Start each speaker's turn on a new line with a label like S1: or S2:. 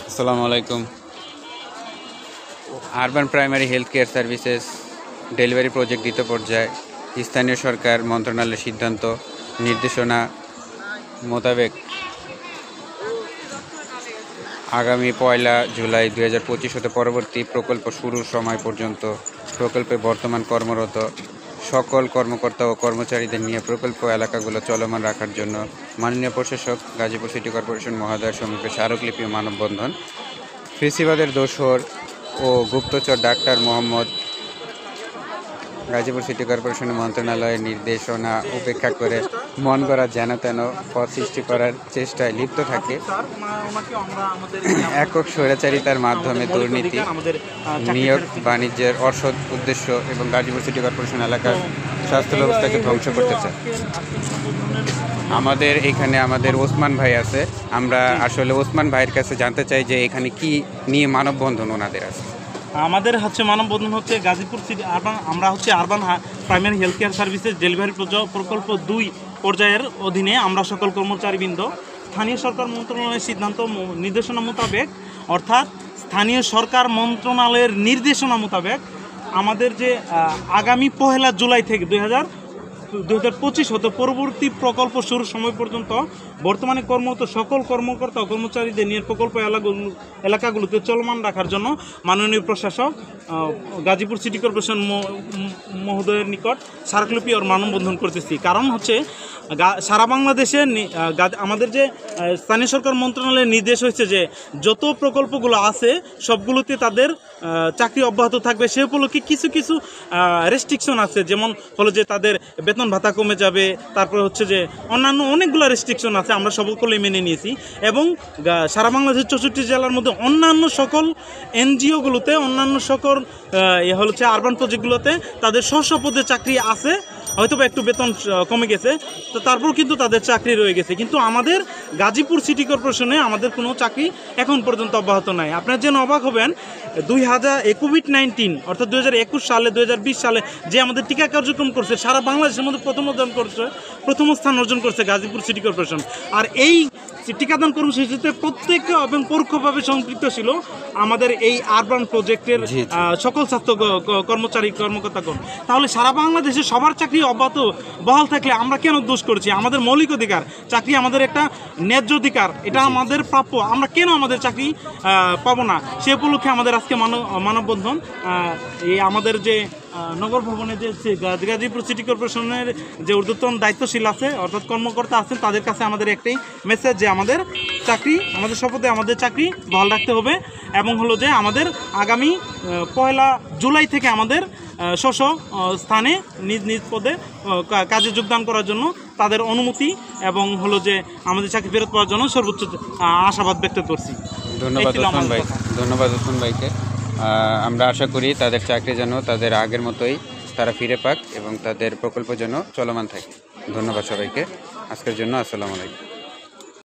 S1: আসসালামু আলাইকুম। Urban primary health care services delivery project দ্বিতীয় পর্যায়ে স্থানীয় সরকার মন্ত্রণালয়ের সিদ্ধান্ত নির্দেশনা মোতাবেক আগামী 1 জুলাই 2025 হতে পরবর্তী প্রকল্প শুরুর সময় পর্যন্ত প্রকল্পে বর্তমান কর্মরত সকল কর্মকর্তা ও কর্মচারীদের নিয়ে প্রকল্প এলাকাগুলো চলমান রাখার জন্য মাননীয় প্রশাসক গাজীপুর সিটি কর্পোরেশন মহোদয়ের সম্মুখে স্মারকলিপি ও মানববন্ধন। ফেসিবাদের দোসর ও গুপ্তচর ডাক্তার মোহাম্মদ গাজীপুর সিটি কর্পোরেশনের মন্ত্রণালয়ের নির্দেশনা উপেক্ষা করে মন গড়া যেন তেন পথ সৃষ্টি করার চেষ্টায় লিপ্ত থাকে। একক স্বৈরাচারিতার মাধ্যমে দুর্নীতি, নিয়োগ বাণিজ্যের অসৎ উদ্দেশ্য এবং গাজীপুর সিটি কর্পোরেশন এলাকার স্বাস্থ্য ব্যবস্থাকে ধ্বংস করতে চায়। আমাদের এখানে ওসমান ভাই আছে। আমরা আসলে ওসমান ভাইয়ের কাছে জানতে চাই যে এখানে কি নিয়ে মানববন্ধন ওনাদের আছে।
S2: আমাদের মানববন্ধন হচ্ছে গাজীপুর সিটি আরবান, আমরা urban primary health care services delivery প্রকল্প 2 পর্যায়ের অধীনে আমরা সকল কর্মচারীবৃন্দ স্থানীয় সরকার মন্ত্রণালয়ের সিদ্ধান্ত নির্দেশনা মোতাবেক, অর্থাৎ স্থানীয় সরকার মন্ত্রণালয়ের নির্দেশনা মোতাবেক আমাদের যে আগামী 1 জুলাই থেকে 2025 হতে পরবর্তী প্রকল্প শুরুর সময় পর্যন্ত বর্তমানে কর্মরত সকল কর্মকর্তা ও কর্মচারীদের নিয়ে প্রকল্প এলাকাগুলোতে চলমান রাখার জন্য মাননীয় প্রশাসক গাজীপুর সিটি কর্পোরেশন মহোদয়ের নিকট স্মারকলিপি ওর মানববন্ধন করতেছি। কারণ সারা বাংলাদেশে আমাদের যে স্থানীয় সরকার মন্ত্রণালয়ের নির্দেশ হয়েছে যে যত প্রকল্পগুলো আছে সবগুলোতে তাদের চাকরি অব্যাহত থাকবে। সে উপলক্ষে কিছু কিছু রেস্ট্রিকশন আছে, যেমন হলো যে তাদের বেতন ভাতা কমে যাবে, তারপরে যে অন্যান্য অনেকগুলো রেস্ট্রিকশন আছে, আমরা সকলেই মেনে নিয়েছি। এবং সারা বাংলাদেশের 64 জেলার মধ্যে অন্যান্য সকল এনজিওগুলোতে, অন্যান্য সকল আরবান প্রজেক্টগুলোতে তাদের স্ব পদে চাকরি আছে, হয়তো বা একটু বেতন কমে গেছে, তো তারপর কিন্তু তাদের চাকরি রয়ে গেছে। কিন্তু আমাদের গাজীপুর সিটি কর্পোরেশনে আমাদের কোনো চাকরি এখন পর্যন্ত অব্যাহত নাই। আপনারা যেন অবাক হবেন, কোভিড-19 অর্থাৎ 2021 সালে 2020 সালে যে আমাদের টিকা কার্যক্রম করছে, সারা বাংলাদেশের মধ্যে প্রথম স্থান অর্জন করছে গাজীপুর সিটি কর্পোরেশন। আর এই টিকাদান কর্মসূচিতে প্রত্যেক এবং পরোক্ষভাবে সম্পৃক্ত ছিল আমাদের এই আরবান প্রজেক্টের সকল স্বাস্থ্য কর্মকর্তাগণ। তাহলে সারা বাংলাদেশে সবার চাকরি অব্যাহত বহাল থাকলে আমরা কেন দোষ করছি? আমাদের মৌলিক অধিকার, চাকরি আমাদের একটা ন্যায্য অধিকার, এটা আমাদের প্রাপ্য। আমরা কেন আমাদের চাকরি পাবো না? সে উপলক্ষে আমাদের আজকে মানববন্ধন। এই আমাদের যে নগর ভবনে যে গাজীপুর সিটি কর্পোরেশনের যে ঊর্ধ্বতন দায়িত্বশীল আছে, অর্থাৎ কর্মকর্তা আছেন, তাদের কাছে আমাদের একটাই মেসেজ যে আমাদের শপথে আমাদের চাকরি বহাল রাখতে হবে। এবং যে আমাদের আগামী 1 জুলাই থেকে আমাদের স্থানে নিজ নিজ পদে কাজে যোগদান করার জন্য তাদের অনুমতি এবং যে আমাদের চাকরি ফেরত পাওয়ার জন্য সর্বোচ্চ আশাবাদ ব্যক্ত করছি।
S1: ধন্যবাদ ওসমান ভাইকে। আমরা আশা করি তাদের চাকরি যেন তাদের আগের মতোই তারা ফিরে পাক এবং তাদের প্রকল্প যেন চলমান থাকে। ধন্যবাদ সবাইকে। আজকের জন্য আসসালামু আলাইকুম।